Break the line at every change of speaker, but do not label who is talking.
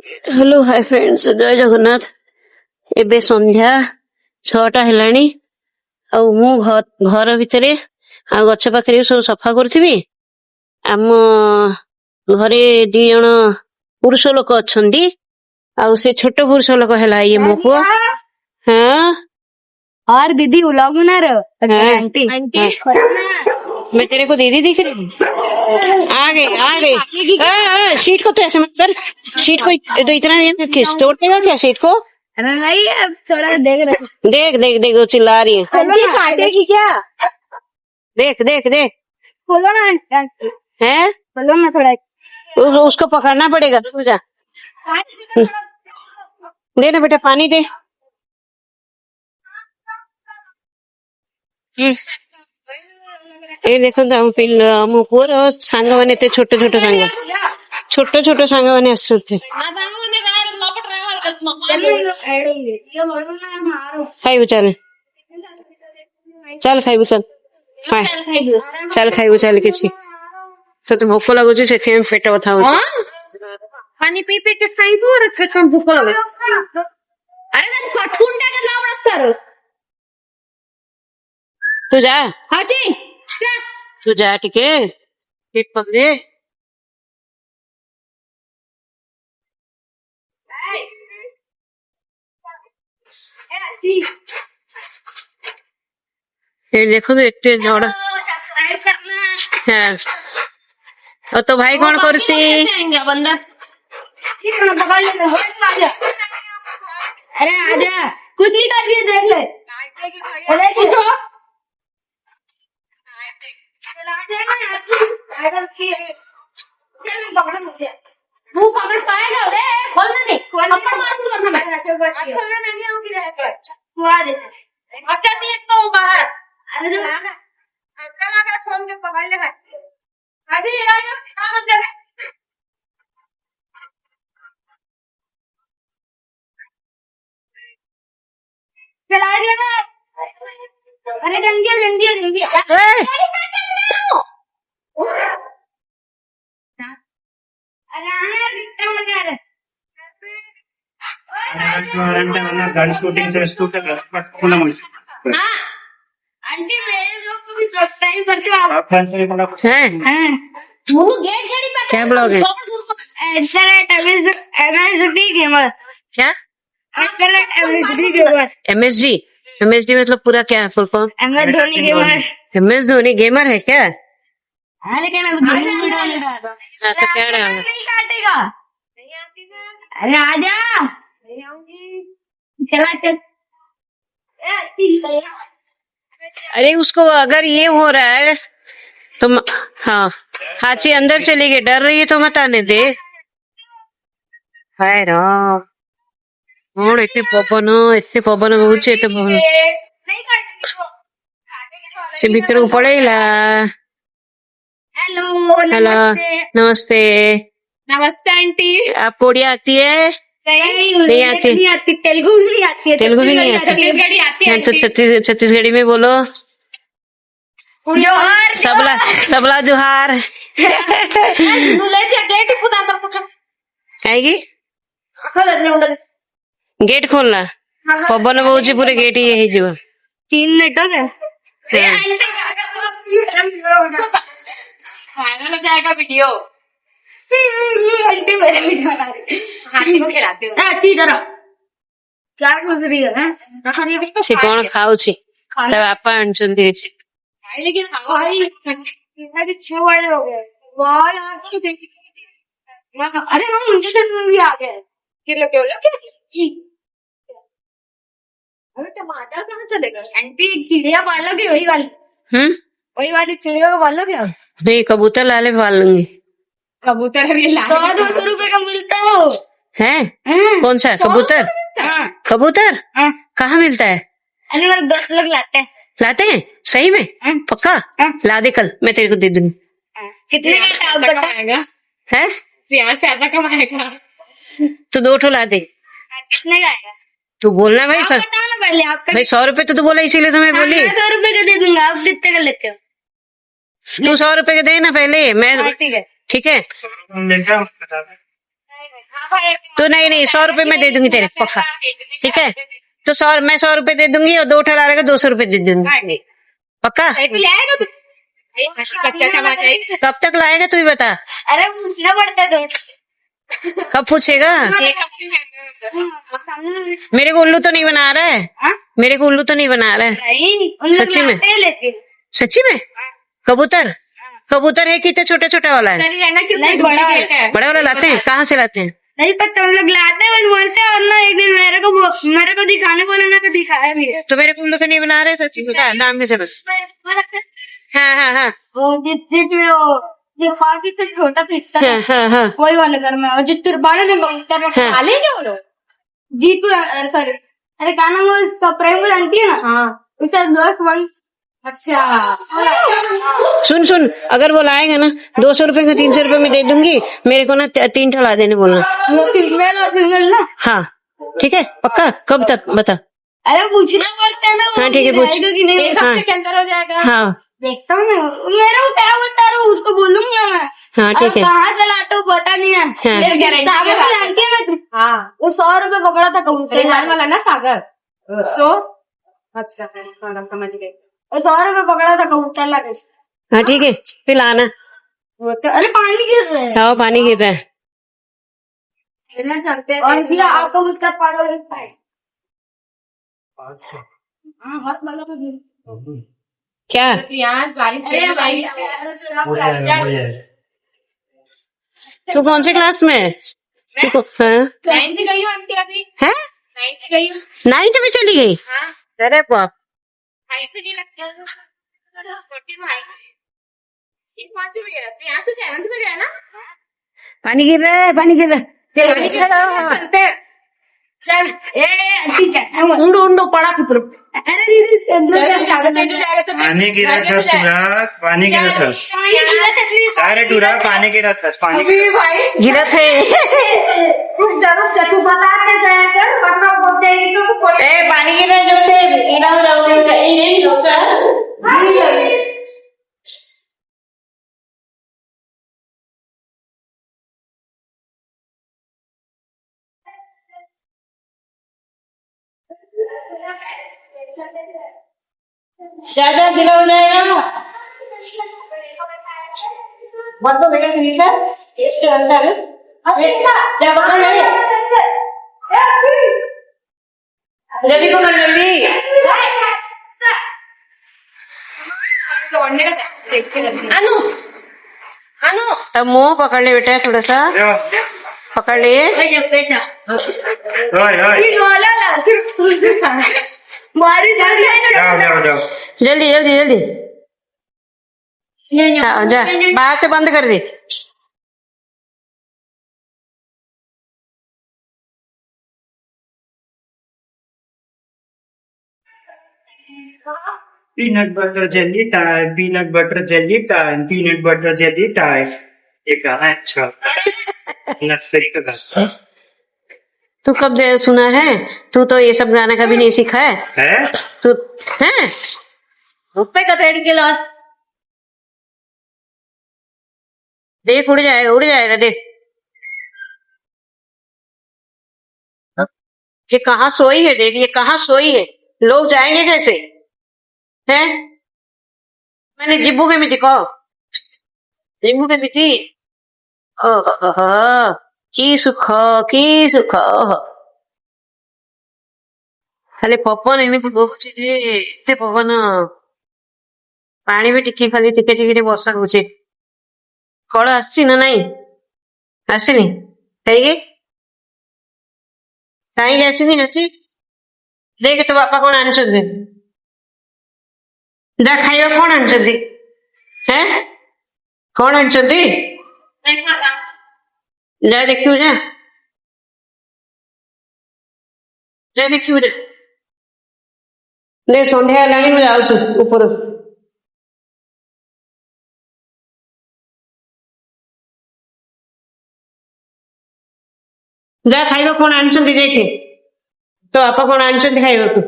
Hello hi friends, जय जगन्नाथ। एबे संध्या 6टा हेलाणी आउ मु घर भितरे आ गछ पाखरे सब सफा करथिबी। आम घरे 2 जण पुरुष लोक अछंती आउ से छोट पुरुष लोक हेला ये मो पुआ। हाँ
और दीदी व्लॉग बना रहे हो? आंटी
मैं तेरे को दीदी दिख रही हूँ? आ गए सीट को तो ऐसे मत कर। सीट को तो इतना किस तोड़ेगा क्या सीट को?
अरे नहीं, अब थोड़ा देख रहे।
देख देख देख वो चिल्ला रही है।
आंटी काटेगी क्या?
देख देख देख
खोलो ना
हैं,
खोलो ना थोड़ा।
उसको पकड़ना पड़ेगा। तू जा दे ना बेटा, पानी दे। ए देखो मो पुअर सांग मैंने छोट छोट सांग मैंने आसुथे। खाइबू चल चल खाइबू चल चल खाइबू चल किछि तो भोक लगुच से पेट बथा हो।
पानी पी पी के खाइबू और भूख लगे। अरे फटकुंडा का नाम रस्तर
तू जा।
हाँ जी
तू जा टिके पेट पकड़े। ये देखो तो इतने जोड़ा है। और तो भाई कौन करसी
बंदा। अरे आजा, कुछ नहीं कर रही है, देख ले। अरे पूछो वो पकड़ पाएगा? खोलना नहीं, थप्पड़ मार दूंगा मैं। खोलना नहीं होगी कुआ देना अच्छा नहीं तो बाहर। अरे जो अकेला का सोन के पकड़ ले भाई। अजी ये ना काम कर चला दिया ना। अरे जंगिया
गाड़ी शूटिंग చేస్తూ పట్టుకున్నా మనిషి
आंटी मेरे लोग को भी सब्सक्राइब करते हो आप?
हैं?
मुझे गेट खड़ी पे
क्या ब्लॉग है?
MSD gamer.
क्या
MSD गेमर?
MSD मतलब पूरा क्या है full form?
MS Dhoni gamer.
MS Dhoni gamer है क्या?
हाँ लेकिन अब गेमिंग वीडियो नहीं डाल।
हाँ तो क्या डाल?
नहीं काटेगा। अरे आजा। नहीं आऊंगी। चला चल।
अरे उसको अगर ये हो रहा है तो हाँ हाची अंदर चली गई, डर रही है तो मत आने दे। हाय राम कौन एते पवन बहुचे तो पवन से भीतर को पड़ेला।
हेलो
हेलो नमस्ते
नमस्ते आंटी।
आपको उड़िया आती है?
नहीं आती। तेलुगु नहीं आती है।
तेलुगु भी नहीं आती?
छत्तीसगढ़ी आती है
तो छत्तीसगढ़ी में बोलो।
जोहार
सबला जोहार। कहेगी गेट खोलना पवन बहुची पूरे गेट ही यही जो
3 मिनट हो गए। फाइनल हो जाएगा वीडियो। आंटी मेरे वीडियो बना रही है। हाथी को खिलाते हो। हाथी इधर आओ। क्या कर रही है?
से कौन खाऊची ता बापा आणचंदी अछि
लेकिन भाई इतना 6 बड़े हो गए। वाह यार तो देखिए। अरे हम इंजेक्शन में भी आ गए। किलो अरे टमाटर कहाँ चलेगा? आंटी चिड़िया पालोगे वही वाली? वही वाली चिड़िया को पालोगे?
नहीं कबूतर लाले पाल लूंगी।
कबूतर भी 100-200 रुपए का मिलता है।
कौन सा कबूतर? कबूतर कहाँ मिलता है?
अरे मेरे दोस्त लोग
लाते हैं सही में? पक्का ला दे, कल मैं तेरे को दे दूंगी।
कितने का कमाएगा?
है
प्याज ज्यादा कमाएगा
तो 2 ठो ला दे।
कितने का आएगा?
तू बोलना भाई सर।
बताओ ना पहले आपका।
भाई 100 रुपए तो बोला इसीलिए तो मैं बोली।
100 रुपए का दे दूंगा। आप कितने का लेते हो?
तू 100 रुपए का दे ना पहले। मैं
ठीक है
ठीक है। तो नहीं नहीं 100 रुपए मैं दे दूंगी तेरे पक्का, ठीक है? तो मैं 100 रुपए दे दूंगी और 2 ठेला रहेगा 200 रुपए दे दूंगी पक्का। कब तक लाएगा तू ही बता।
अरे पूछना पड़ता है
कब पूछेगा? मेरे को उल्लू तो नहीं बना रहा है, मेरे को उल्लू तो नहीं बना रहा है सच्ची में? सच्ची में? कबूतर कबूतर है कि इतना छोटा छोटा वाला है?
नहीं
बड़ा वाला लाते हैं? कहाँ से लाते हैं?
नहीं पता, हम लोग लाते हैं बस बोलते हैं। और ना एक दिन मेरे को दिखाने बोले ना, तो दिखाया भी है।
तो मेरे को उल्लू तो नहीं बना रहे सच्ची बता नाम में से बस। हाँ हाँ हाँ
वो जिसमें वो जो फाकी से छोटा पिस्ता
हाँ हाँ हाँ
वही वाले घर में, और जो तुरबाने में कबूतर में
हाँ।
खा लेंगे वो लोग। जीतू सॉरी, अरे क्या नाम है उसका, प्रेम आंटी है ना, उसका दोस्त वही। अच्छा
सुन सुन, अगर वो लाएगा ना 200 रुपए का 300 रुपए में दे दूंगी, मेरे को ना 3 ठेला देने बोलना।
वो फीमेल ना?
हाँ ठीक है पक्का। कब तक बता?
अरे पूछना पड़ता है ना।
हाँ ठीक है पूछ।
कि नहीं?
एक हफ्ते के अंदर हो जाएगा। हाँ
देखता हूँ मेरा वो क्या बता रहा हूँ, उसको बोलूंगा मैं।
हाँ ठीक है।
कहाँ से लाते हो पता नहीं है।
हाँ।
सागर को जानती है ना तुम? हाँ, वो 100 रुपए पकड़ा था कबूतर वाला ना, सागर। तो अच्छा समझ गए। वो 100 रुपए पकड़ा था कबूतर लगा।
हाँ ठीक है फिर लाना।
वो तो अरे पानी गिर रहा है।
हाँ पानी गिर रहा है।
और दिया आपको उसका पागल पाए। हाँ हाथ लगा तो
क्या
बारिश
तू कौन से क्लास में है? हाँ?
9th गई हूँ आंटी अभी।
है
9th गई हूँ।
9th में चली गई? अरे बाप।
हाइट से नहीं लगता, छोटी में हाइट है। कौन से में गया? यहाँ से 7th में गया ना?
पानी गिर रहा है, पानी गिर रहा है।
चलते हैं। चल ठीक है। उंडो पड़ा की तरफ। अरे
पानी गिरा था टूरा, पानी गिरा था। अरे टूरा पानी गिरा था, पानी
गिरा थे।
तू बता के जाया कर, वरना बोल देगी तो कोई।
ए पानी गिर रहा है जोर से, गिरा हो जाओगे। ये लोचा ज्यादा गिला हो जाएगा। बंद बेटा नीचे इससे अंदर जब जल्दी पकड़ जल्दी।
अनु अनु
तब मुंह पकड़ ले बेटा, थोड़ा सा पकड़ ले। जल्दी जल्दी जल्दी जा, बाहर से बंद कर दे।
Peanut butter jelly time, peanut butter jelly time, peanut butter jelly time. ये गाना है अच्छा, नर्सरी का गाना।
तू कब सुना है? तू तो ये सब गाना कभी नहीं सीखा है तू है?
रुपए का पेड़ के लॉस।
देख उड़ जाएगा देख। ये कहाँ सोई है देख, ये कहाँ सोई है। लोग जाएंगे कैसे हैं? मैंने जिब्बू के मिट्टी को जिब्बू के मिट्टी की सुख खाली पवन एमती बहुची एते पवन पानी भी टिके खाली टिके वर्षा होचे। कल आसी ना नहीं आसीनी कहीं कहीं आसीनी अच्छी देख तो बापा कौन आन खाइबा कौन आन हैं? कौन आन जा देखियो जा देखियो जा ले सन्ध्या हेलानी मैं जाऊँ ऊपर। जा खाइबा कौन आन देखे तो बापा कौन आन खाइबा तू